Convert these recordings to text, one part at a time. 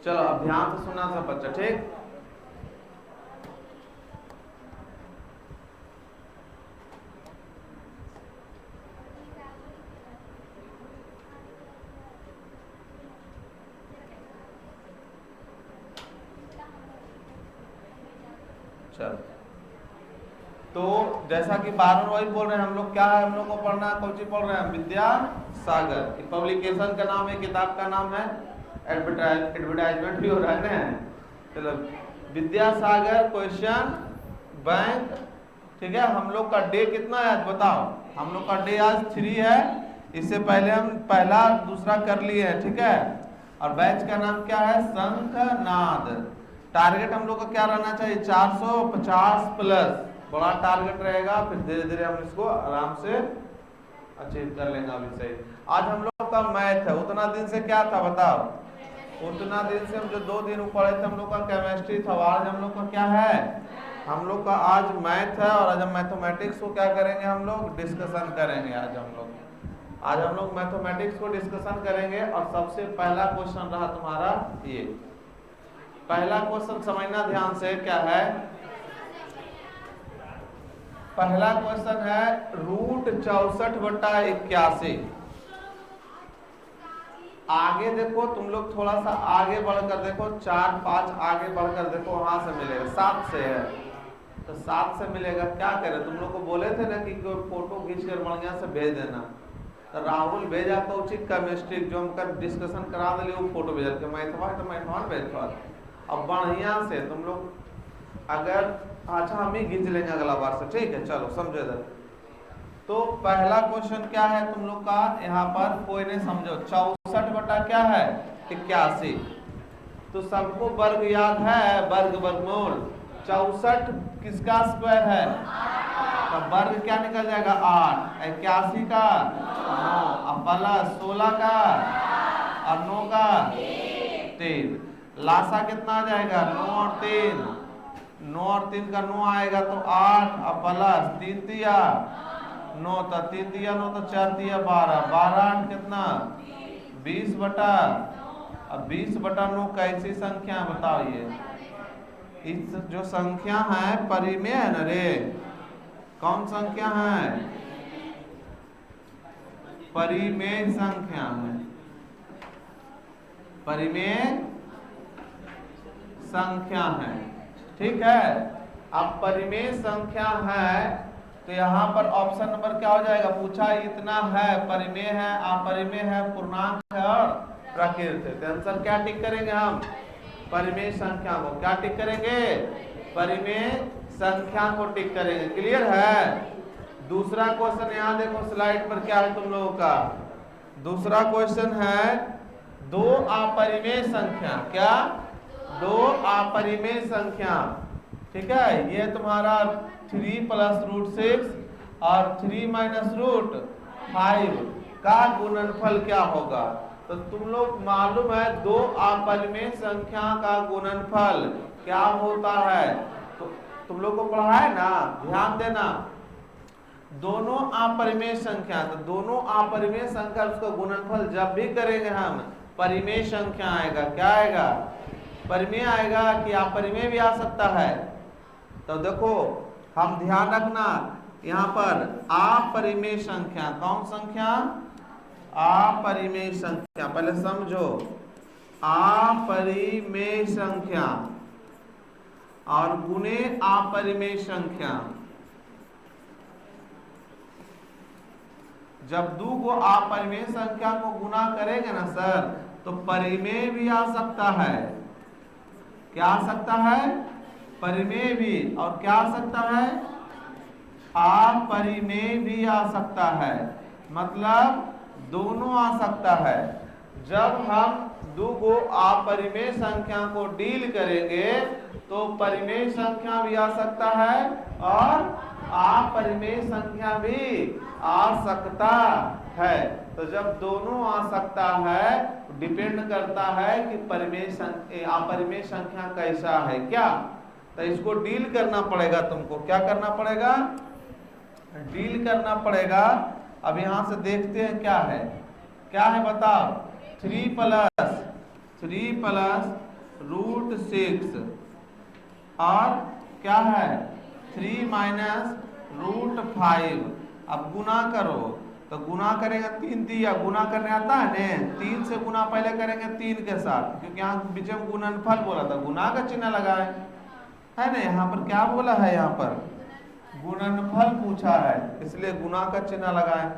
चलो अब ध्यान से सुनना सब बच्चा, ठीक। चलो तो जैसा कि बार वही बोल रहे हैं हम लोग, क्या है हम लोग को पढ़ना, कौन सी पढ़ रहे हैं, विद्यासागर। पब्लिकेशन का नाम है, किताब का नाम है, एडवर्टाइजमेंट भी हो रहा है ना। चलो विद्यासागर क्वेश्चन बैंक, ठीक है। हम लोग का डे कितना है आज बताओ, हम लोग का डे आज 3 है। इससे पहले हम पहला दूसरा कर लिए हैं, ठीक है। और बैच का नाम क्या है, शंखनाद। टारगेट हम लोग का क्या रहना चाहिए, 450 प्लस, बड़ा टारगेट रहेगा। फिर धीरे धीरे हम इसको आराम से अचीव कर लेंगे। अभी सही आज हम लोग का मैथ है, उतना दिन से क्या था बताओ, उतना दिन से हम जो 2 दिन पढ़े थे हम लोग का केमिस्ट्री था। आज हम लोग का क्या है, हम लोग का आज मैथ है। और आज हम मैथमेटिक्स को क्या करेंगे, हम लोग डिस्कशन करेंगे। आज हम लोग मैथमेटिक्स को डिस्कशन करेंगे। और सबसे पहला क्वेश्चन रहा तुम्हारा ये, पहला क्वेश्चन समझना ध्यान से, क्या है, पहला क्वेश्चन है √64/81। आगे देखो तुम लोग, थोड़ा सा आगे बढ़कर देखो, 4-5 आगे बढ़कर देखो, वहां से मिलेगा 7 से है, तो 7 से मिलेगा। क्या करें, तुम लोग को बोले थे ना कि कोई फोटो खींच कर बढ़िया से भेज देना, तो राहुल भेजा तो उचित केमिस्ट्री जो हम डिस्कशन करा दिले वो फोटो भेजा के मैथवान भेज। अब बढ़िया से तुम लोग अगर, अच्छा हम ही खींच लेंगे अगला बार से, ठीक है। चलो समझो इधर। तो पहला क्वेश्चन क्या है तुम लोग का, यहाँ पर कोई नहीं समझो, 64 बटा क्या है 81। तो सबको वर्ग याद है, वर्ग वर्गमूल 64 किसका स्क्वायर है, तो वर्ग क्या निकल जाएगा 8, 81 का 9, अब प्लस 16 का और 9 का 3, लासा कितना आ जाएगा 9 और 3, 9 और 3 का 9 आएगा तो 8, अब प्लस 3 तिया 9, तो 3 तिया 9, तो 4 तिया 12, 12 8 कितना 20 बटा, अब 20 बटा 9 कैसी संख्या है बताओ। ये इस जो संख्या है परिमेय है ना रे, कौन संख्या है, परिमेय संख्या है, परिमेय संख्या है, ठीक है। अब परिमेय संख्या है तो यहाँ पर ऑप्शन नंबर क्या हो जाएगा, पूछा इतना है, परिमेय है, अपरिमेय है, पूर्णांक है और प्रकृत है। तो आंसर क्या टिक करेंगे हम, परिमेय संख्या को क्या टिक करेंगे, परिमेय संख्या को टिक करेंगे। क्लियर है। दूसरा क्वेश्चन यहाँ देखो स्लाइड पर क्या है तुम लोगों का, दूसरा क्वेश्चन है 2 अपरिमेय संख्या, क्या 2 अपरिमेय संख्या, ठीक है। ये तुम्हारा 3 + √6 और 3 - √5 का गुणनफल क्या होगा। तो तुम लोग मालूम है 2 अपरिमेय संख्या का गुणनफल क्या होता है, तो तुम लोग को पढ़ा है ना, ध्यान देना। दोनों अपरिमेय संख्या, तो दोनों अपरिमेय संख्या उसका गुणनफल जब भी करेंगे हम, परिमेय संख्या आएगा, क्या आएगा, परिमेय आएगा कि अपरिमेय भी आ सकता है। तो देखो हम ध्यान रखना यहाँ पर अपरिमेय संख्या, कौन संख्या, अपरिमेय संख्या, पहले समझो, अपरिमेय संख्या और गुणे अपरिमेय संख्या। जब 2 को अपरिमेय संख्या को गुना करेंगे ना सर, तो परिमेय भी आ सकता है, क्या आ सकता है, परिमेय भी, और क्या आ सकता है, अपरिमेय भी आ सकता है, मतलब दोनों आ सकता है। जब हम 2 को अपरिमेय संख्या को डील करेंगे तो परिमेय संख्या भी आ सकता है और अपरिमेय संख्या भी आ सकता है। तो जब दोनों आ सकता है, डिपेंड करता है कि परिमेय अपरिमेय संख्या कैसा है, क्या, तो इसको डील करना पड़ेगा तुमको, क्या करना पड़ेगा, डील करना पड़ेगा। अब यहां से देखते हैं क्या है बताओ, 3 + √6 और क्या है 3 माइनस √5। अब गुना करो तो गुना करेगा 3 दिया, गुना करने आता है ने 3 से गुना पहले करेंगे 3 के साथ, क्योंकि यहाँ बीच में गुणनफल बोला था, गुना का चिन्ह लगाए है ना। यहाँ पर क्या बोला है, यहाँ पर गुणनफल पूछा है, इसलिए गुना का चिन्ह लगाए।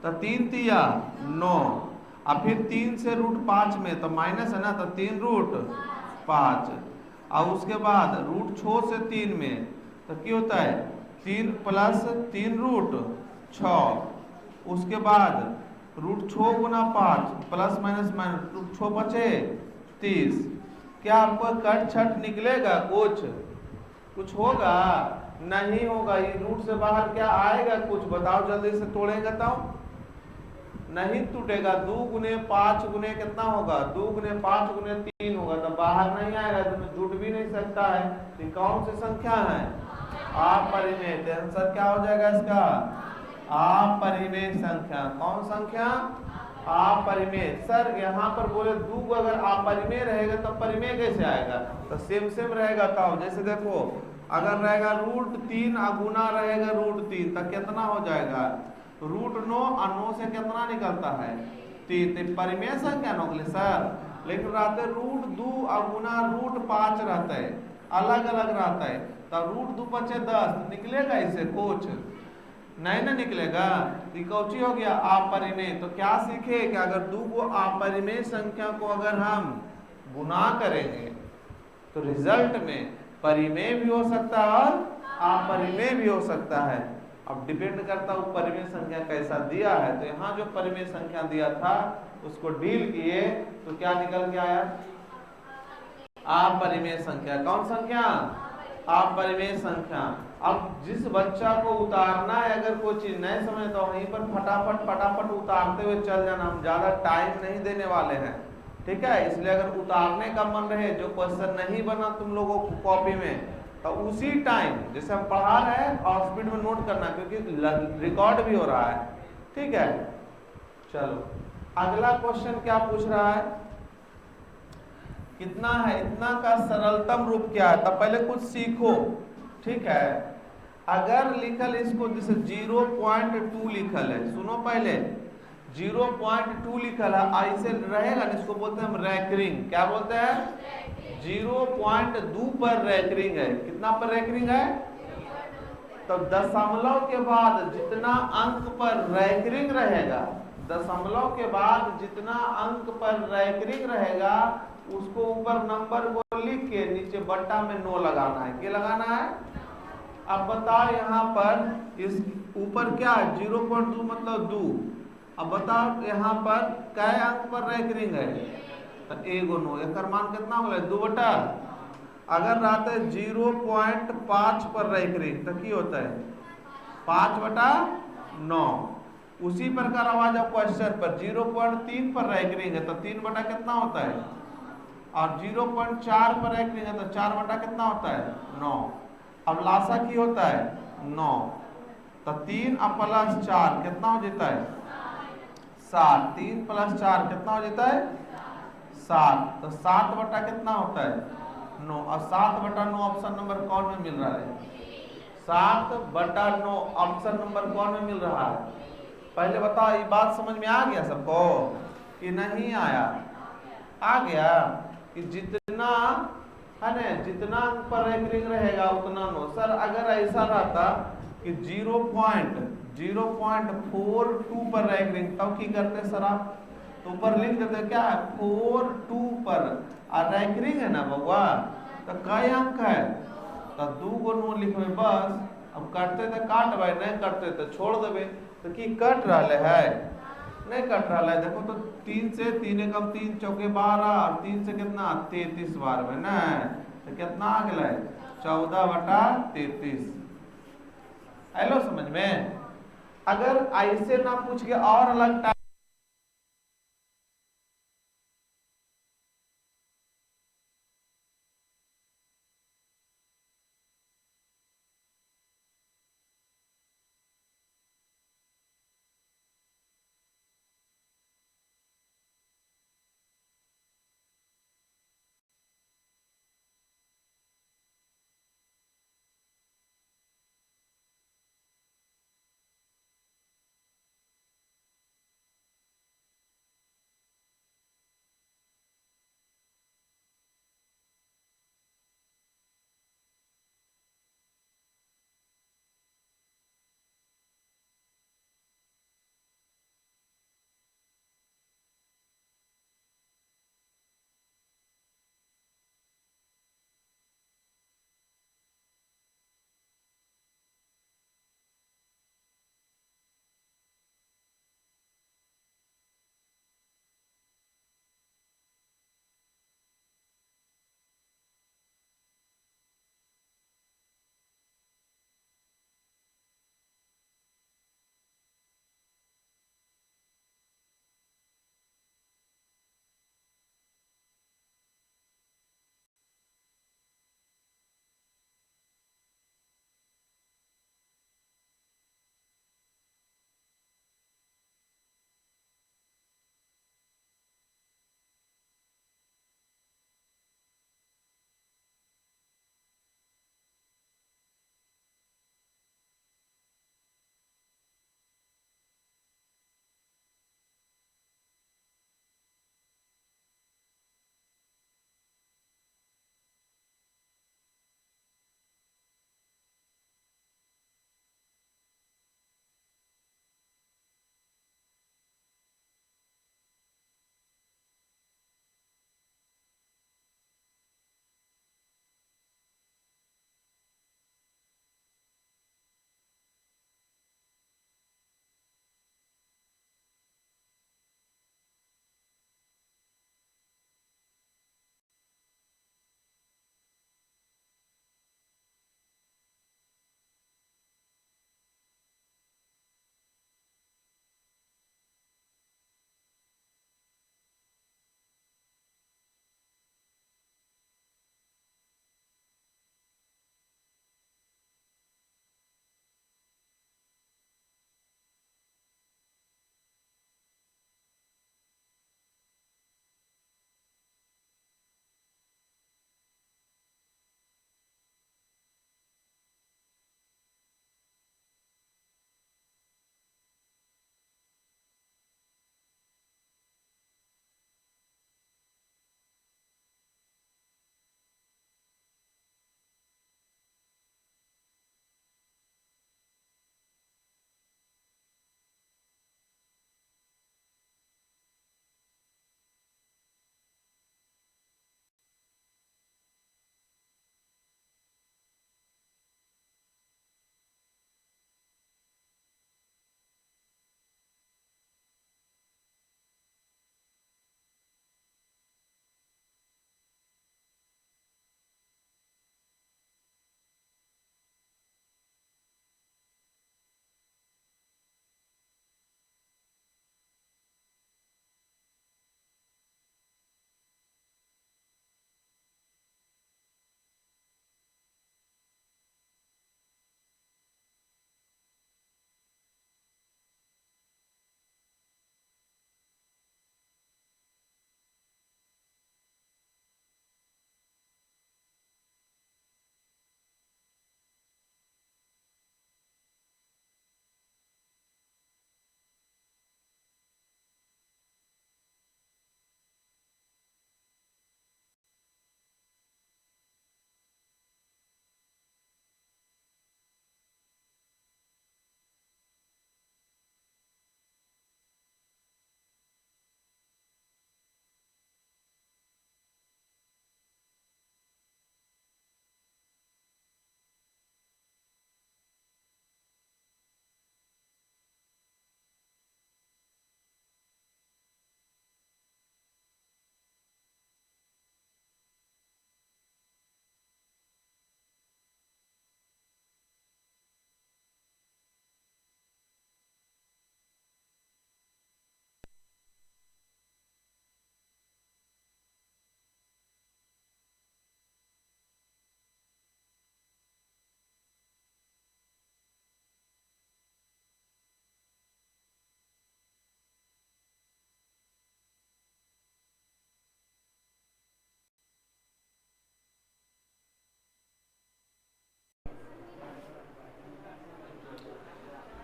तो 3 तिया 9, अब फिर 3 से √5 में तो माइनस है ना, तो 3√5, और उसके बाद √6 से 3 में तो क्या होता है 3 प्लस 3√6, उसके बाद √6 गुना 5 प्लस माइनस माइनस √6 बचे 30। क्या आपको कट छट निकलेगा, कुछ होगा नहीं होगा, ये रूट से बाहर क्या आएगा, कुछ बताओ जल्दी से, तोड़ेगा तो नहीं टूटेगा। 2 गुने 5 गुने कितना होगा, 2 गुने 5 गुने 3 होगा, तो बाहर नहीं आएगा, तो जुट भी नहीं सकता है। तो कौन सी संख्या है, अपरिमेय। आंसर क्या हो जाएगा इसका, अपरिमेय संख्या। कौन संख्या, अपरिमेय। सर यहाँ पर बोले 2 अगर अपरिमेय रहेगा तो परिमेय कैसे आएगा, तो सेम रहेगा। तब जैसे देखो अगर रहेगा √3 गुना रहेगा √3 तो कितना हो जाएगा, √9 और 9 से कितना निकलता है 3, परिमेय संख्या निकले सर। लेकिन रहते √2 और गुना √5 रहता है, अलग अलग रहता है, तो √2 बचे 10, निकलेगा इसे कुछ नहीं ना निकलेगा। कौची हो गया, अपरिमेय। तो क्या सीखे कि अगर 2 को अपरिमेय संख्या को अगर हम गुना करेंगे तो रिजल्ट में परिमेय भी हो सकता है और अपरिमेय भी हो सकता है। अब डिपेंड करता है परिमेय संख्या कैसा दिया है। तो यहाँ जो परिमेय संख्या दिया था उसको डील किए तो क्या निकल के आया, अपरिमेय संख्या। कौन संख्या, अपरिमेय संख्या। अब जिस बच्चा को उतारना है, अगर कोई चीज नहीं समझे तो वहीं पर फटाफट उतारते हुए चल जाना, हम ज्यादा टाइम नहीं देने वाले हैं, ठीक है। इसलिए अगर उतारने का मन रहे, जो क्वेश्चन नहीं बना तुम लोगों को कॉपी में, तो उसी टाइम जैसे हम पढ़ा रहे हैं और स्पीड में नोट करना, क्योंकि रिकॉर्ड भी हो रहा है, ठीक है। चलो अगला क्वेश्चन क्या पूछ रहा है, कितना है, इतना का सरलतम रूप क्या है। तब पहले कुछ सीखो, ठीक है। अगर लिखल इसको जैसे 0.2 लिखल है, सुनो पहले 0.2 लिखल है, ऐसे रहेगा ना, इसको बोलते हैं हम रैकरिंग। क्या बोलते हैं, 0.2 पर रैकरिंग है। कितना पर रैकरिंग है, तो दशमलव के बाद जितना अंक पर रैकरिंग रहेगा, दशमलव के बाद जितना अंक पर रैकरिंग रहेगा, उसको ऊपर नंबर को लिख के नीचे बट्टा में 9 लगाना है। क्या लगाना है, अब बताओ यहाँ पर इस ऊपर क्या है 0.2 मतलब 2। अब बताओ यहाँ पर कै अंक पर रैकरिंग है, तो 1 एक मान कितना होगा 2 बटा, अगर रहते 0.5 पर रैकरिंग तो क्या होता है 5 बटा 9। उसी प्रकार आवाज अब क्वेश्चन पर 0.3 पर रैकरिंग है तो 3 बटा कितना होता है, और 0.4 पर रैकरिंग है तो 4 बटा कितना होता है 9। अब लासा की होता है 9, तो 3 और प्लस 4 कितना हो जाता है 7, 3 प्लस 4 कितना हो जाता है 7, तो 7 बटा कितना होता है 9, और 7 बटा 9 ऑप्शन नंबर कौन में मिल रहा है, 7 बटा 9 ऑप्शन नंबर कौन में मिल रहा है। पहले बताओ ये बात समझ में आ गया सबको कि नहीं आया, आ गया कि जितना है ना, जितना अंक पर रैकरिंग रहेगा उतना 9। सर अगर ऐसा रहता कि 0.42 पर रैकरिंग, तब की करते सर आप, तो ऊपर लिख देते क्या है 42 पर, और रैकरिंग है ना बउआ, तो कई अंक है, तो 2 गो 9 लिखबे बस। अब कटते तो काटबे, नहीं कटते तो छोड़ देबे। तो की कट रहा है, नहीं कट रहा है। देखो तो 3 से 3 एकम 3 चौके 12, और 3 से कितना 33 बार में ना, तो कितना आ गया 14 बटा 33। हेलो समझ में। अगर ऐसे ना पूछ के और अलग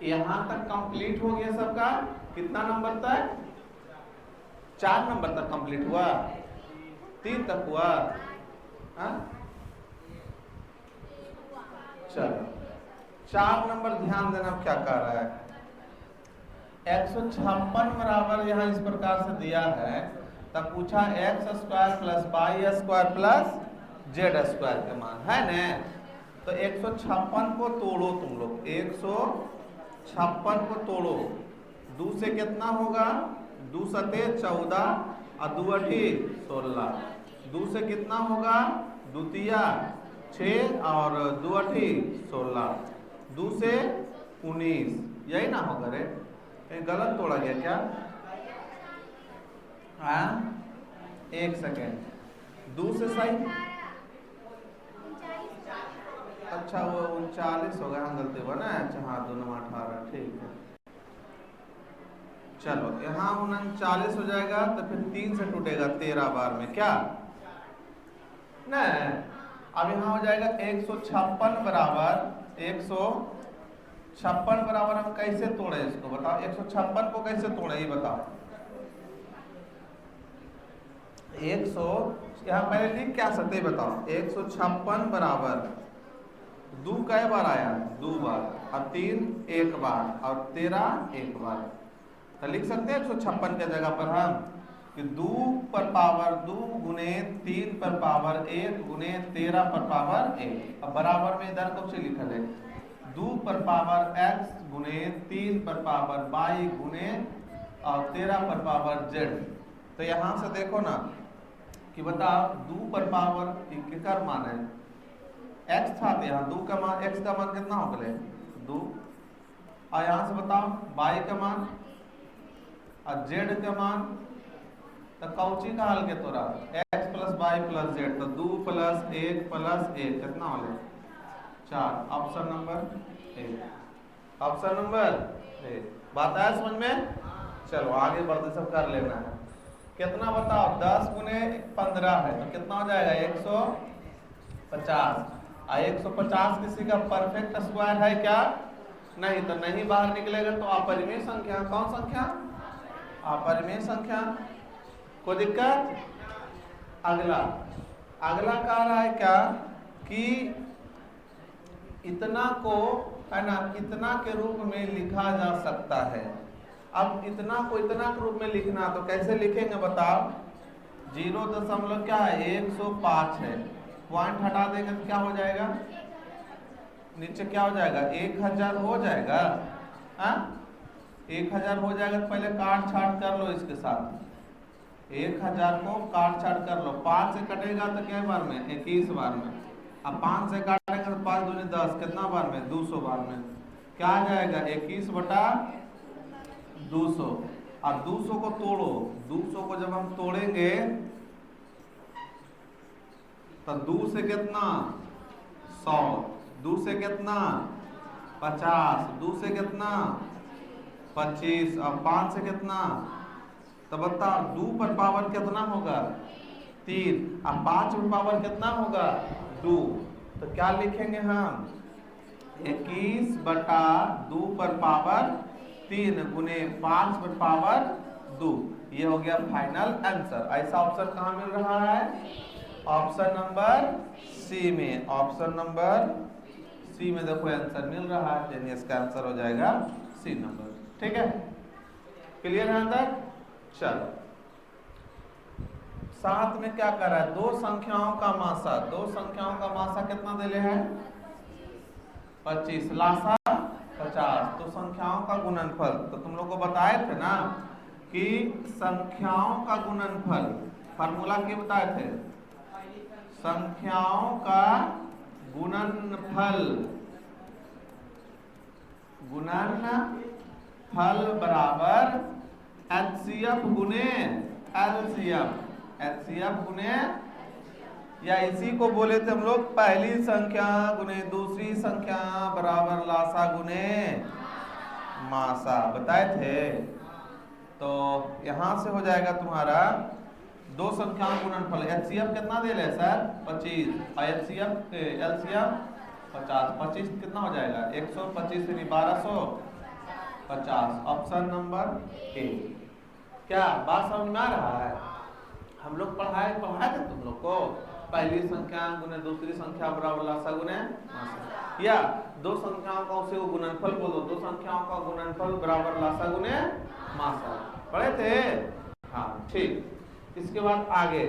यहां तक कंप्लीट हो गया सबका। कितना नंबर तक? 4 नंबर तक कंप्लीट हुआ, 3 तक हुआ। हाँ चलो 4 नंबर ध्यान देना क्या कर रहा है। 156 बराबर यहाँ इस प्रकार से दिया है, तब पूछा x square plus Y square plus Z square के मान है न। तो 156 को तोड़ो तुम लोग, 156 को तोड़ो। 2 से कितना होगा? 2 सते 14 और 2 अठी 16। 2 से कितना होगा? 2 तिया 6 और 2 अठी 16। 2 से 19, यही ना होगा रे? गलत तोड़ा गया क्या? हाँ 1 सेकेंड। 2 से सही, अच्छा वो 39 हो गया, हाँ गलती हुआ ना। अच्छा हाँ 2 9 18, ठीक है। चलो यहाँ 39 हो जाएगा, तो फिर 3 से टूटेगा 13 बार में क्या नहीं। अब यहाँ हो जाएगा 156 बराबर 156 बराबर हम कैसे तोड़े इसको बताओ। 156 को कैसे तोड़े ये बताओ। 100 यहाँ पहले लिख क्या सकते बताओ। 156 बराबर 2 कै बार आया? 2 बार, और 3 1 बार, और 13 1 बार। तो लिख सकते हैं 156 के जगह पर हम कि 2 पर पावर 2 गुने 3 पर पावर 1 गुने 13 पर पावर 1। अब बराबर में इधर कब से लिखा है? 2 पर पावर x गुने 3 पर पावर y गुने और 13 पर पावर z। तो यहाँ से देखो ना कि बताओ 2 पर पावर किसका मान है? x था, तो यहाँ 2 का मान, x का मान कितना हो गए? 2। और यहाँ से बताओ y का मान और z का मान। तो कौची का हल के तोरा x plus Y plus Z, तो 2 प्लस 1 प्लस 1 कितना हो गया? 4। Option number A. Option number A. बात आया समझ में? चलो आगे बढ़ते सब कर लेना है। कितना बताओ? 10 गुने 15 है, तो कितना हो जाएगा? 150। 150 किसी का परफेक्ट स्क्वायर है क्या? नहीं, तो नहीं बाहर निकलेगा। तो अपरिमेय संख्या, कौन संख्या? अपरिमेय संख्या। कोई दिक्कत? अगला कह रहा है क्या कि इतना को है ना, इतना के रूप में लिखा जा सकता है। अब इतना को इतना के रूप में लिखना, तो कैसे लिखेंगे बताओ। 0 क्या है? 105 है। पॉइंट हटा देंगे तो क्या हो जाएगा? नीचे क्या हो जाएगा? 1000 हो जाएगा। हाँ 1000 हो जाएगा। तो पहले काट छाट कर लो इसके साथ। 1000 को काट छाट कर लो। 5 से कटेगा तो क्या बार में? 21 बार में। अब 5 से काटेगा तो 5 दूनी 10, कितना बार में? 200 बार में। क्या आ जाएगा? 21 बटा 200। और 200 को तोड़ो। 200 को जब हम तोड़ेंगे तो 2 से कितना? 100। 2 से कितना? 50। 2 से कितना? 25। और 5 से कितना? तो बताओ 2 पर पावर कितना होगा? 3। अब 5 पर पावर कितना होगा? 2। तो क्या लिखेंगे हम? 21 बटा 2 पर पावर 3 गुने 5 पर पावर 2। ये हो गया फाइनल आंसर। ऐसा ऑप्शन कहाँ मिल रहा है? ऑप्शन नंबर सी में। ऑप्शन नंबर सी में देखो आंसर मिल रहा है, यानी इसका आंसर हो जाएगा सी नंबर। ठीक है, क्लियर है अंदर? चलो साथ में क्या कर रहा है? 2 संख्याओं का मासा। 2 संख्याओं का मासा कितना देले है? 25। लासा 50। तो संख्याओं का गुणनफल, तो तुम लोग को बताए थे ना कि संख्याओं का गुणनफल फार्मूला क्या बताए थे? संख्याओं का गुणनफल बराबर HCF गुने LCM। HCF गुने, या इसी को बोले थे हम लोग पहली संख्या गुने दूसरी संख्या बराबर लासा गुने मासा, बताए थे। तो यहां से हो जाएगा तुम्हारा 2 संख्याओं गुणनफल। HCF कितना दे रहे सर? 25। और LCM 50। 25 कितना हो जाएगा? 125 यानी 1200 50। Option number A. क्या बात समझ में आ रहा है? हम लोग पढ़ाए थे तुम लोग को पहली संख्या गुने दूसरी संख्या बराबर लासा गुने मासा, या दो संख्याओं का उसे गुणनफल बोलो, दो संख्याओं का गुणनफल बराबर लासा गुने मासा, पढ़े थे? हाँ ठीक। इसके बाद आगे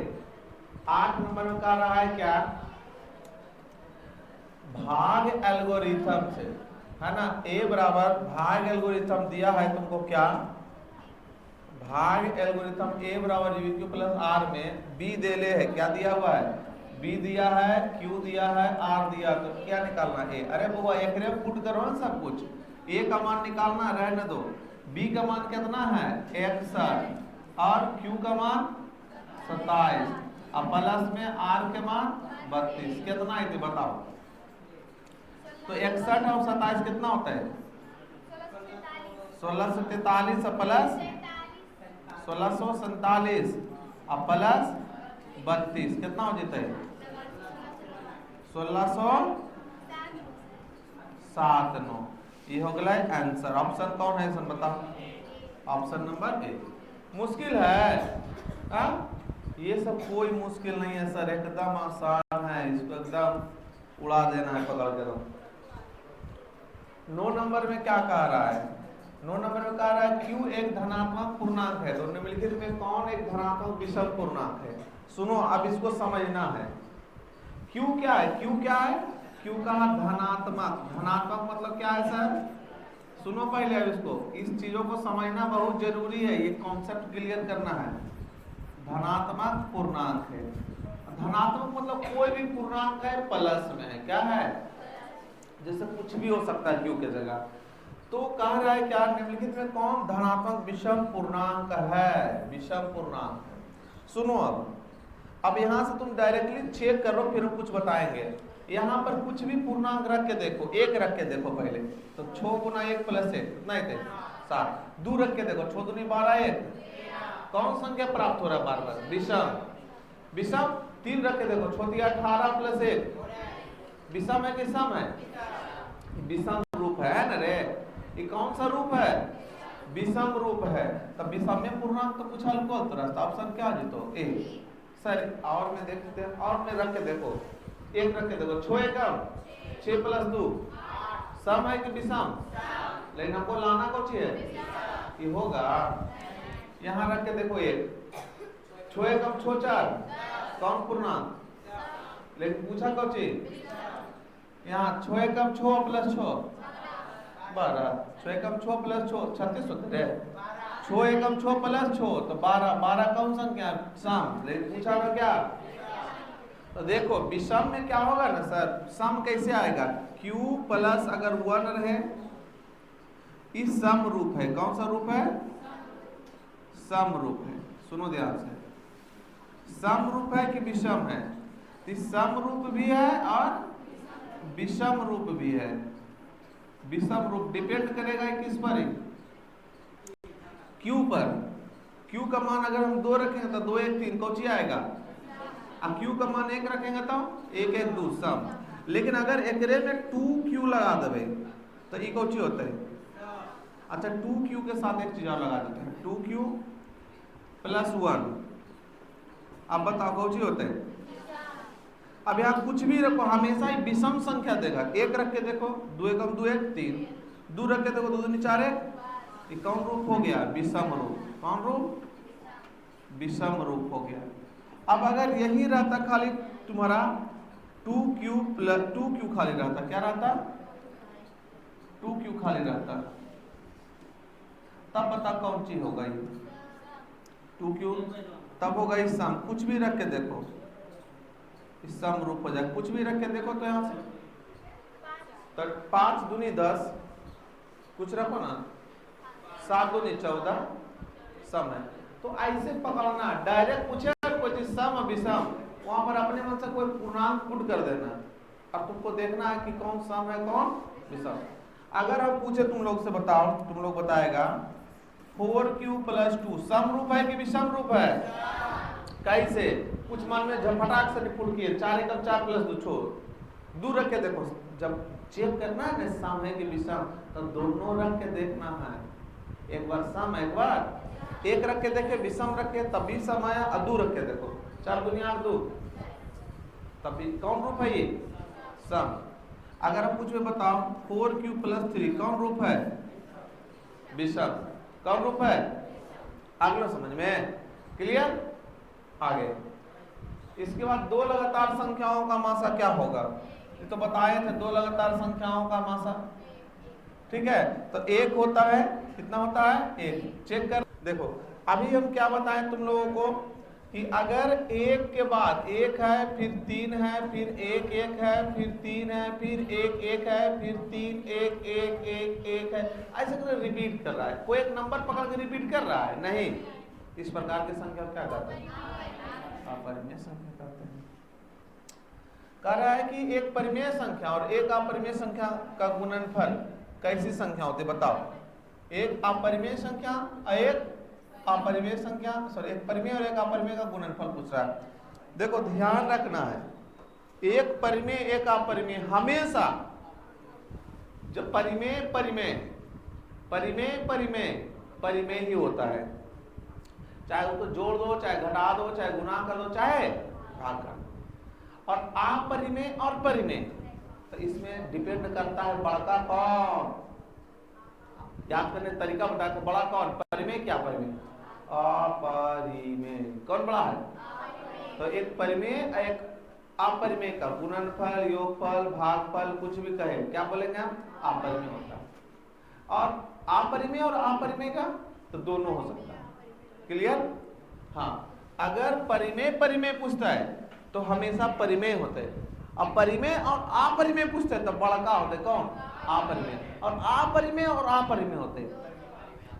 8 नंबर में कह रहा है क्या, भाग एल्गोरिथम से, है ना, ए बराबर भाग एल्गोरिथम दिया है तुमको क्या, भाग एल्गोरिथम ए बराबर q प्लस आर में b दे ले है, क्या दिया हुआ है, b दिया है, q दिया है, r दिया, तो क्या निकालना है? अरे बुआ एक रे पुट करो ना सब कुछ, a का मान निकालना रहने दो, b का मान कितना है 61 और q का मान 27 और प्लस में r के मान 32, कितना है बताओ? तो 61 और 27 कितना होता है? 1643 प्लस 1647 और प्लस 32 कितना हो जाता है? 1679। ये हो गया आंसर। ऑप्शन कौन है सन बताओ? Option number A. मुश्किल है आ? ये सब कोई मुश्किल नहीं है सर, एकदम आसान है, इसको एकदम उड़ा देना है पकड़ कर। 9 नंबर में क्या कह रहा है? 9 नंबर में कह रहा है Q एक धनात्मक पूर्णांक है, तो निम्नलिखित में कौन एक धनात्मक विषम पूर्णांक है? सुनो अब इसको समझना है। Q क्या है? Q क्या है? Q का धनात्मक, धनात्मक मतलब क्या है सर? सुनो पहले अब इसको, इस चीजों को समझना बहुत जरूरी है, ये कॉन्सेप्ट क्लियर करना है। धनात्मक पूर्णांक है, धनात्मक मतलब कोई भी पूर्णांक है प्लस में है, क्या है? जैसे कुछ भी हो सकता है Q के जगह। तो कह रहा है क्या, निम्नलिखित में कौन धनात्मक विषम पूर्णांक है? विषम पूर्णांक है। सुनो अब यहां से तुम डायरेक्टली चेक करो, फिर हम कुछ बताएंगे। यहाँ पर कुछ भी पूर्णांक रख के देखो, एक रख के देखो पहले, तो 6 गुना 1 प्लस 1 कितना है? 7। 2 रख के देखो, 6 दूनी 12 1, कौन संख्या प्राप्त हो रहा है? बार बार विषम। विषम 3 रख के देखो, 6 दिया 18 प्लस 1, विषम है कि सम है? विषम रूप है ना रे, ये कौन सा रूप है? विषम रूप है। तब विषम में पूर्णांक तो कुछ हल को तो रास्ता ऑप्शन क्या जीतो? ए। सर और में देखते हैं, और में रख के देखो, 1 रख के देखो, 6 एकम 6 प्लस 2 सम है कि विषम? लेकिन हमको लाना कौन सी है? ये होगा। यहाँ रख के देखो 1, 6 एकम 6 4 कौन पूर्णांक? लेकिन पूछा कौन सी? यहाँ 6 एकम 6 प्लस 6 12, 6 एकम 6 प्लस 6 36 होते हैं, 6 एकम 6 प्लस 6 तो 12, 12 कौन संख्या? सम। लेकिन पूछा था क्या? तो देखो विषम में क्या होगा ना सर, सम कैसे आएगा? Q प्लस अगर 1 रहे, इस सम रूप है, कौन सा रूप है? सम रूप है। सुनो ध्यान से, सम रूप है कि विषम है? इस सम रूप भी है और विषम रूप भी है। विषम रूप डिपेंड करेगा किस पर? Q पर। Q का मान अगर हम 2 रखेंगे तो 2 1 3 कौची आएगा? अब Q का मान 1 रखेंगे तो 1 1 2 सम। लेकिन अगर एकरे में 2Q लगा देवे तो ये कौची होता है? अच्छा 2Q के साथ एक चीज और लगा देते हैं, 2Q प्लस 1। अब बताओ कौची होता है? अब यहाँ कुछ भी रखो, हमेशा ही विषम संख्या देगा। 1 रख के देखो, 2 एकम 2 1 3, 2 रख के देखो, 2 दूनी 4 1, ये कौन रूप हो गया? विषम रूप। कौन रूप? विषम रूप हो गया। अब अगर यही रहता खाली तुम्हारा 2Q प्लस 2Q खाली रहता, क्या रहता? 2Q खाली रहता, तब बता कौन चीज होगा ये? 2Q तब होगा इस सम। कुछ भी रख के देखो, इस सम रूप हो जाए, कुछ भी रख के देखो तो यहाँ से तो 5 दूनी 10, कुछ रखो ना, 7 दूनी 14 सम है। तो ऐसे पकड़ना, डायरेक्ट पूछे कोई चीज सम विषम, वहां पर अपने मन से कोई पूर्णांक पुट कर देना। अब तुमको देखना है कि कौन सम है कौन विषम। अगर हम पूछे तुम लोग से बताओ, तुम लोग बताएगा 4Q प्लस 2 सम रूप है कि विषम रूप है? कैसे? कुछ मान में झपटाक से निपुट किए, 4 एकम 4 प्लस 2 छोड़, 2 रख के देखो। जब चेक करना है ना सम है कि विषम, तो दोनों रख के देखना है। एक बार सम, एक बार एक रख के देखे, विषम रखे तब भी सम आया, और 2 रख के देखो, 4 दूनी 8 2, तब भी कौन रूप है ये? सम। अगर हम कुछ भी बताओ 4q + 3 कौन रूप है? विषम। कौन रूप है? अगला समझ में क्लियर? आगे इसके बाद 2 लगातार संख्याओं का मासा क्या होगा? ये तो बताए थे 2 लगातार संख्याओं का मासा, ठीक है। तो 1 होता है, कितना होता है? 1। चेक कर देखो, अभी हम क्या बताएं तुम लोगों को कि अगर 1 के बाद 1 है, फिर 3 है, फिर 1 1 है, फिर 3 है, फिर 1 1 है, फिर 3 1 1 1 1 है, ऐसे करके रिपीट कर रहा है। कोई एक नंबर पकड़ के रिपीट कर रहा है? नहीं। इस प्रकार की संख्या क्या कहते हैं? अपरिमेय संख्या कहते हैं। कह रहा है कि एक परिमेय संख्या और एक अपरिमेय संख्या का गुणनफल कैसी संख्या होती है बताओ? एक अपरिमेय संख्या और एक अपरिमेय संख्या, सॉरी एक परिमेय और एक अपरिमेय का गुणनफल पूछ रहा है। देखो ध्यान रखना है, एक परिमेय एक अपरिमेय हमेशा जब परिमेय परिमेय परिमेय परिमेय परिमेय ही होता है, चाहे उसको जोड़ दो, चाहे घटा दो, चाहे गुणा कर दो, चाहे भाग कर दो। और अपरिमेय और परिमेय, तो इसमें डिपेंड करता है बड़का कौन। याद करने का तरीका बताया, तो बड़ा कौन? परिमेय क्या परिमेय? अपरिमेय। कौन बड़ा है? तो एक परिमेय एक अपरिमेय का गुणनफल, योगफल, भागफल कुछ भी कहे, क्या बोलेंगे हम? अपरिमेय होता है। और अपरिमेय और अपरिमेय का तो दोनों हो सकता है। क्लियर? हाँ, अगर परिमेय परिमेय पूछता है तो हमेशा परिमेय होते हैं, अब परिमेय और अपरिमेय पूछते हैं तो बड़का होते कौन? अपरिमेय। और अपरिमेय और अपरिमेय होते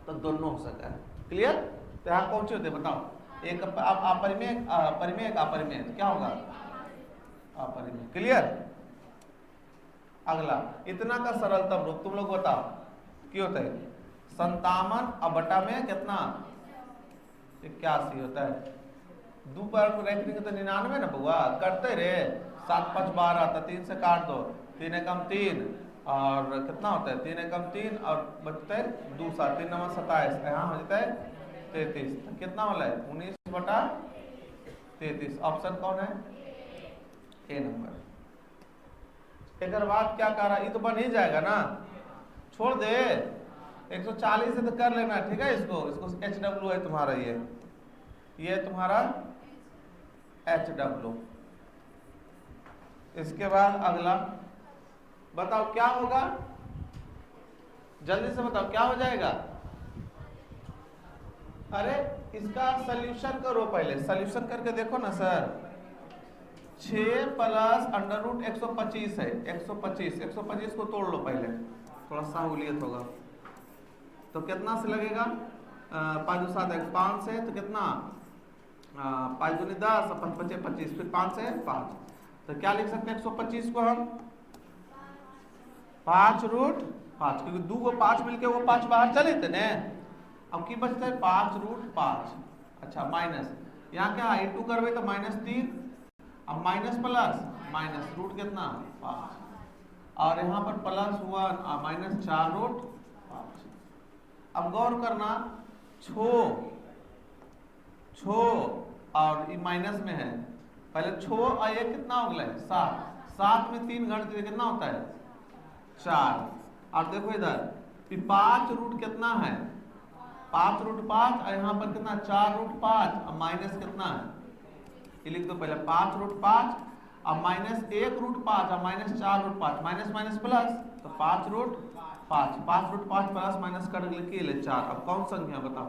तो दोनों हो सकता है। क्लियर? तो यहाँ कौन से होते बताओ? एक अपरिमेय परिमेय एक अपरिमेय, तो क्या होगा? अपरिमेय। क्लियर? अगला इतना का सरलतम रूप तुम लोग बताओ क्या होता है? 57 और बटा में कितना? 81 होता है। 2 बार को रख देंगे तो 99 ना बुआ, करते रे 7 5 12, तो 3 से काट दो, 3 एकम 3 और कितना होता है? 3 एकम 3 और बचता है 2 7 3 9 27, यहाँ हो जाता है 33। तो कितना वाला है? 19 बटा 33। ऑप्शन कौन है? ए नंबर। एक बाद क्या कर रहा है? ये तो बन ही जाएगा ना, छोड़ दे 140 से तो कर लेना, ठीक है। इसको HW है तुम्हारा, ये तुम्हारा HW। इसके बाद अगला बताओ क्या होगा? जल्दी से बताओ क्या हो जाएगा? अरे इसका सॉल्यूशन करो, पहले सॉल्यूशन करके देखो ना सर। 6 प्लस √125 है, 125 को तोड़ लो पहले, थोड़ा सहूलियत होगा। तो कितना से लगेगा? 5 2 7 5 से, तो कितना? 5 दूनी 10 और 5 5 25, फिर 5 से 5, तो क्या लिख सकते हैं? 125 को हम 5√5, क्योंकि 2 को 5 मिलके वो 5 बाहर चले थे ना। अब की बचता है 5√5। अच्छा माइनस, यहाँ क्या इंटू करवे तो -3, अब माइनस प्लस माइनस रूट कितना? 5, और यहाँ पर +1 और -4√5। अब गौर करना, छो और ये माइनस में है, पहले छो और ये कितना हो गया? 7, 7 में 3 गणित कितना होता है? 4। और देखो इधर 5 रूट कितना है? 5√5, और यहाँ पर कितना? 4√5, और माइनस कितना है? ये लिख दो पहले 5√5 और -1√5 और -4√5, माइनस माइनस प्लस, तो 5√5, 5√5 प्लस माइनस कर लिखिए ले 4। अब कौन संख्या बताओ?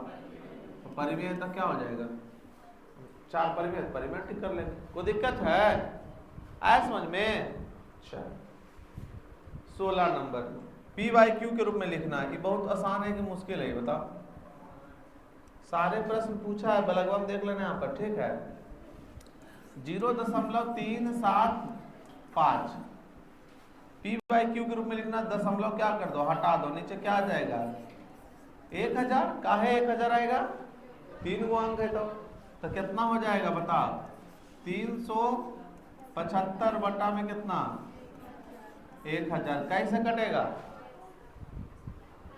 तो परिमेय तक क्या हो जाएगा? 4 परिमेय ठीक कर लेंगे, कोई दिक्कत है? आया समझ में? चल 16 नंबर P/Q के रूप में लिखना है। ये बहुत आसान है कि मुश्किल है? बताओ। सारे प्रश्न पूछा है, बलगवा देख लेना यहाँ पर, ठीक है। 0.375 P/Q के रूप में लिखना, दशमलव क्या कर दो? हटा दो, नीचे क्या आ जाएगा? 1000। काहे 1000 आएगा? 3 गो अंक है तो कितना हो जाएगा बताओ? 375 बटा में कितना? 1000। कैसे कटेगा?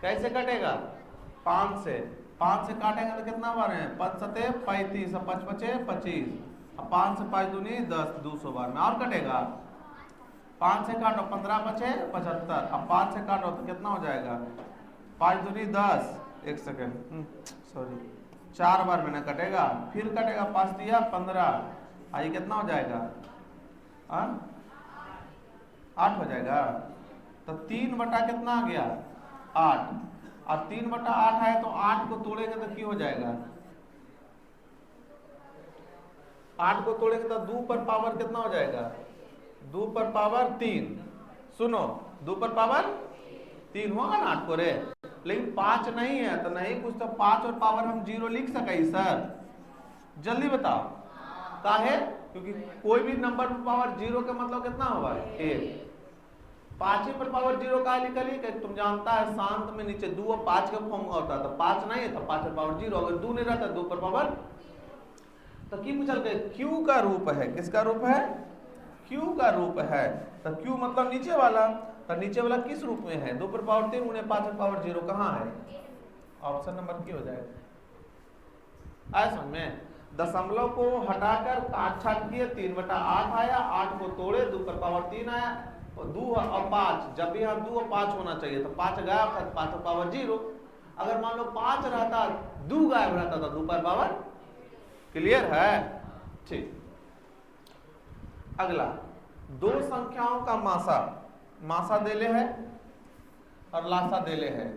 कैसे कटेगा? 5 से काटेंगे तो कितना बार है? 5 सते 35, 5 पचे 25, अब 5 से 5 दूनी 10, 200 बार में। और कटेगा 5 से काटो 15 पचे 75, अब 5 से काटो तो कितना हो जाएगा? 5 दूनी 10, 1 सेकेंड सॉरी 4 बार में ना कटेगा, फिर कटेगा 5 दिया 15, आई कितना हो जाएगा? 8 हो जाएगा। तो 3 बटा कितना आ गया? 8। अब 3 बटा 8 है तो 8 को तोड़ेंगे तो क्या हो जाएगा? 8 को तोड़ेंगे तो 2 पर पावर कितना हो जाएगा? 2 पर पावर 3। सुनो 2 पर पावर 3 होगा ना 8 को रे, लेकिन 5 नहीं है तो नहीं कुछ, तो 5 और पावर हम 0 लिख सके सर? जल्दी बताओ काहे? क्योंकि कोई भी नंबर पर पावर 0 का मतलब कितना होगा? 1। 5 पर पावर 0 का लिखली कि तुम जानता है शांत में नीचे 2 और 5 का फॉर्म होता है, तो 5 नहीं है तो 5 पर पावर 0, अगर 2 नहीं रहता 2 पर पावर। तो की पूछल गए क्यू का रूप है, किसका रूप है? क्यू का रूप है। तो क्यू मतलब नीचे वाला, तो नीचे वाला किस रूप में है? 2 पर पावर 3 गुने 5 पर पावर 0 कहाँ है? ऑप्शन नंबर क्या हो जाएगा? आया समझ में? दशमलव को हटाकर काट छाट किए, 3 बटा 8 आया, 8 को तोड़े 2 पर पावर 3 आया, और 2 और 5, जब भी यहाँ 2 और 5 होना चाहिए तो 5 गायब था, 5 पर पावर 0। अगर मान लो 5 रहता 2 गायब रहता तो 2 पर पावर। क्लियर है? ठीक। अगला, दो संख्याओं का मासा देले है और लासा देले है,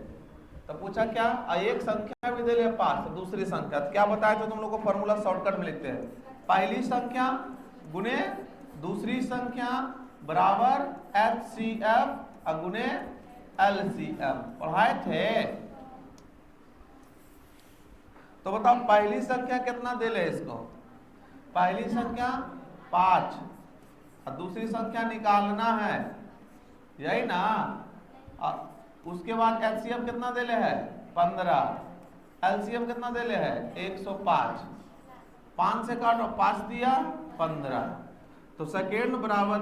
तो पूछा क्या? एक संख्या भी देले 5, तो दूसरी संख्या तो क्या बताया था तुम लोग को? फॉर्मूला शॉर्टकट में लिखते हैं, पहली संख्या गुने दूसरी संख्या बराबर HCF गुने LCM। पढ़ाए थे? तो बताओ पहली संख्या कितना देले इसको? पहली संख्या 5 और दूसरी संख्या निकालना है, यही ना? उसके बाद HCF कितना देले है? 15, LCM कितना देले है? 105। 5 से काटो, 5 दिया 15, तो सेकेंड बराबर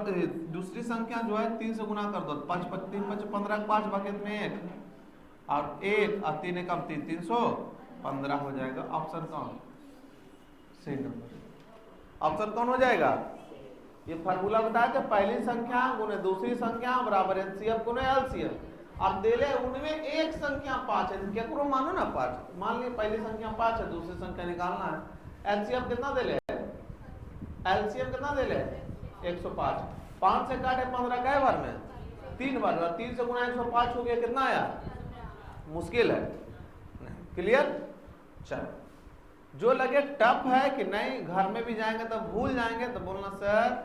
दूसरी संख्या जो है 3 से गुना कर दो, 5 3 5 15, 5 बकेट में 1 और 1 और 3 कम 3, 315 हो जाएगा। ऑप्शन कौन? सही नंबर। ऑप्शन कौन हो जाएगा? ये फार्मूला बताया था, पहली संख्या गुने दूसरी संख्या बराबर HCF गुने LCM। अब देले उनमें एक संख्या 5 है, क्या करो मानो ना 5, मान ली पहली संख्या 5 है, दूसरी संख्या निकालना है। LCM कितना देले है? LCM कितना देले है? 105। 5 से काटे 15 कै बार में? 3 बार, 3 से गुना 105 हो गया, कितना आया? मुश्किल है। क्लियर? चलो, जो लगे टफ है कि नहीं घर में भी जाएंगे तो भूल जाएंगे तो बोलना सर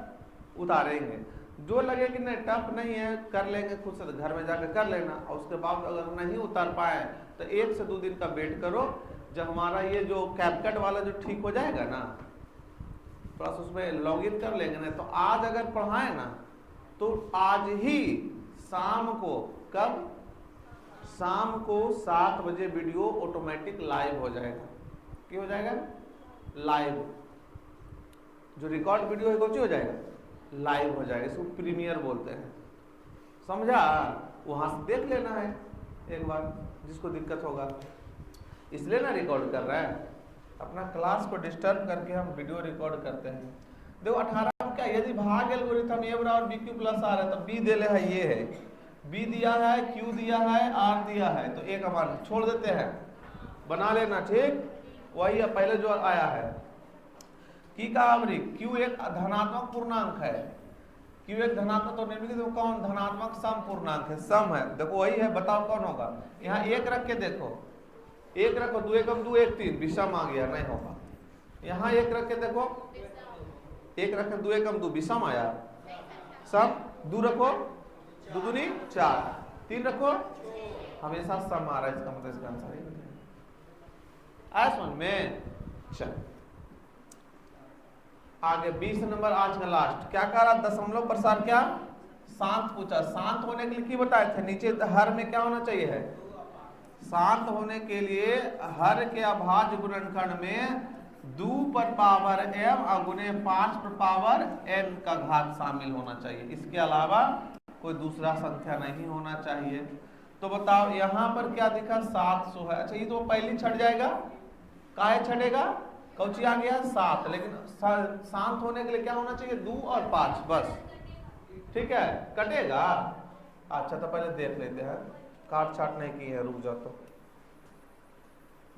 उतारेंगे, जो लगे कि नहीं टफ नहीं है कर लेंगे खुद से तो घर में जाकर कर लेना, और उसके बाद अगर नहीं उतार पाए तो 1 से 2 दिन का वेट करो, जब हमारा ये जो कैपकट वाला जो ठीक हो जाएगा ना, थोड़ा सा उसमें लॉगिन कर लेंगे ना, तो आज अगर पढ़ाए ना तो आज ही शाम को, कब? शाम को 7 बजे वीडियो ऑटोमेटिक लाइव हो जाएगा। क्या हो जाएगा? लाइव। जो रिकॉर्ड वीडियो है वो हो जाएगा लाइव हो जाएगा, इसको प्रीमियर बोलते हैं, समझा? वहां से देख लेना है एक बार, जिसको दिक्कत होगा, इसलिए ना रिकॉर्ड कर रहा है। अपना क्लास को डिस्टर्ब करके हम वीडियो रिकॉर्ड करते हैं। देखो 18 में क्या, यदि भाग एल्गोरिथम ए बराबर BQ प्लस आर है तो बी देले है, ये है बी दिया है, क्यू दिया है, आर दिया है, तो एक हमारे छोड़ देते हैं, बना लेना, ठीक? वही है पहले जो आया है की का अवधि। क्यू एक धनात्मक पूर्णांक है, क्यू एक धनात्मक, तो निम्नलिखित में कौन धनात्मक सम पूर्णांक है? सम है, देखो वही है, बताओ कौन होगा? यहाँ 1 रख के देखो, 1 रखो, 2 एकम 2 1 3, विषम आ गया, नहीं होगा। यहाँ 1 रख के देखो, 1 रखे 2 एकम 2, विषम आया, सम। 2 रखो, 2 दूनी 4, 3 रखो, हमेशा सम आ रहा है, इसका मतलब इसका आंसर आया समझ में? चल आगे 20 नंबर आज का लास्ट, क्या कह रहा? दशमलव प्रसार क्या शांत पूछा। शांत होने के लिए की बताए थे? नीचे हर में क्या होना चाहिए है? शांत होने के लिए हर के अभाज्य गुणनखंड में 2 पर पावर m गुने 5 पर पावर n का घात शामिल होना चाहिए, इसके अलावा कोई दूसरा संख्या नहीं होना चाहिए। तो बताओ यहाँ पर क्या दिखा 700 है। अच्छा ये तो पहले छट जाएगा, काहे छटेगा, कौची आ गया 7, लेकिन शांत होने के लिए क्या होना चाहिए 2 और 5 बस, ठीक है, कटेगा। अच्छा तो पहले देख लेते हैं, काट छाट नहीं की है, रुक जाओ तो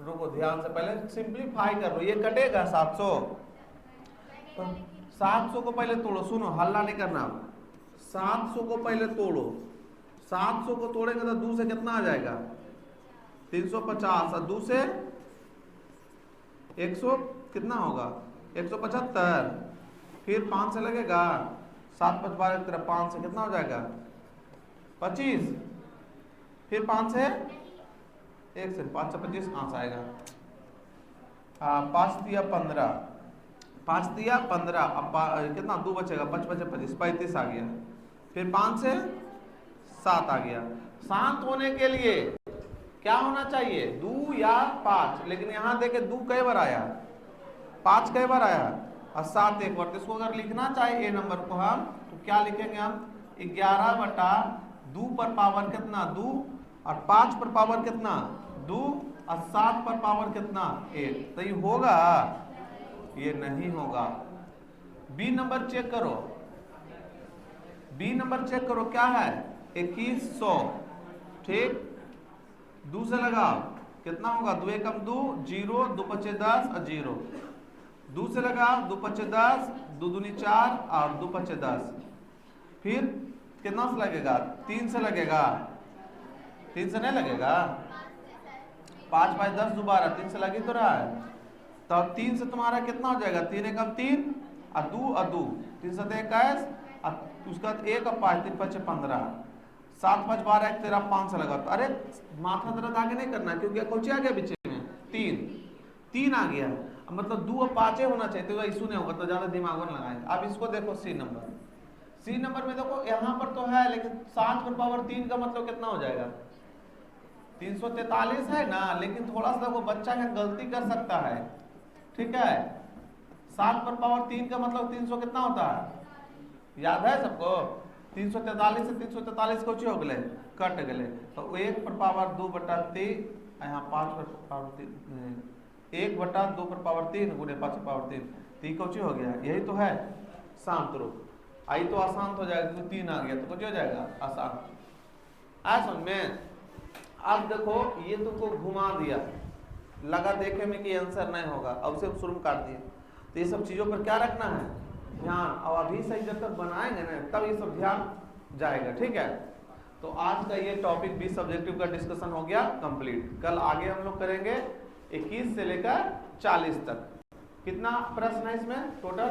रुको, ध्यान से पहले सिंप्लीफाई कर लो, ये कटेगा 700, तो 700 को पहले तोड़ो, सुनो हल्ला नहीं करना, 700 को पहले तोड़ो, 700 को तोड़ेंगे तो 2 से कितना आ जाएगा 350, और 2 से 100 कितना होगा 175, फिर 5 से लगेगा 7 5 12 5 से कितना हो जाएगा 25, फिर 5 से 1 से 5 से 25 कहाँ से आएगा, 5 दिया 15, 5 दिया 15, अब कितना 2 बचेगा 5 बचे 25 35 आ गया, फिर 5 से 7 आ गया। शांत होने के लिए क्या होना चाहिए 2 या 5, लेकिन यहाँ देखे 2 कई बार आया, 5 कई बार आया और 7 एक बार। तो इसको अगर लिखना चाहिए ए नंबर को हम तो क्या लिखेंगे हम 11/2 पर पावर कितना 2, और 5 पर पावर कितना 2, और 7 पर पावर कितना 1। तो ये होगा, ये नहीं होगा। बी नंबर चेक करो, बी नंबर चेक करो क्या है 2100, ठीक, 2 से लगाओ कितना होगा 2 एकम 2 0, 2 पचे 10 और 0, 2 से लगाओ 2 पचे 10, 2 दूनी 4 और 2 पचे 10, फिर कितना से लगेगा 3 से लगेगा, 3 से नहीं लगेगा, 5 5 10 दोबारा 3 से लगी तो रहा है, तो 3 से तुम्हारा कितना हो जाएगा 3 एकम 3 और 2 और 2 3 से 21, और उसका 1 और 5 3 5 15, 7 5 12 1 13 5 से लगा, तो अरे माथा दर्द आगे नहीं करना, क्योंकि कौन आ गया बीच में 3 आ गया, मतलब 2 और 5 होना चाहिए, तो इशू नहीं होगा, तो ज्यादा दिमाग में लगाएंगे। अब इसको देखो सी नंबर, सी नंबर में देखो यहाँ पर तो है, लेकिन 7 पर पावर 3 का मतलब कितना हो जाएगा 343 है ना, लेकिन थोड़ा सा वो बच्चा क्या गलती कर सकता है, ठीक है, 7 पर पावर 3 का मतलब 300 कितना होता है, याद है सबको, 343 से 343 कुछ हो गए कट गए, तो 1 पर पावर 2/3, यहाँ 5 पर पावर 3, 1/2 पर पावर 3 गुणे 5 पर पावर 3, तीन कुछ हो गया, यही तो है शांत रूप। आई तो आसान हो जाएगा, तो 3 आ गया तो कुछ हो जाएगा आसान, आ समझ में। अब देखो ये तुमको घुमा दिया, लगा देखे में कि आंसर नहीं होगा, अब से शुरू काट दिया, तो ये सब चीजों पर क्या रखना है ध्यान, और अभी से जब तक बनाएंगे ना तब ये सब ध्यान जाएगा, ठीक है। तो आज का ये टॉपिक 20 सब्जेक्टिव का डिस्कशन हो गया कंप्लीट। कल आगे हम लोग करेंगे 21 से लेकर 40 तक। कितना प्रश्न है इसमें टोटल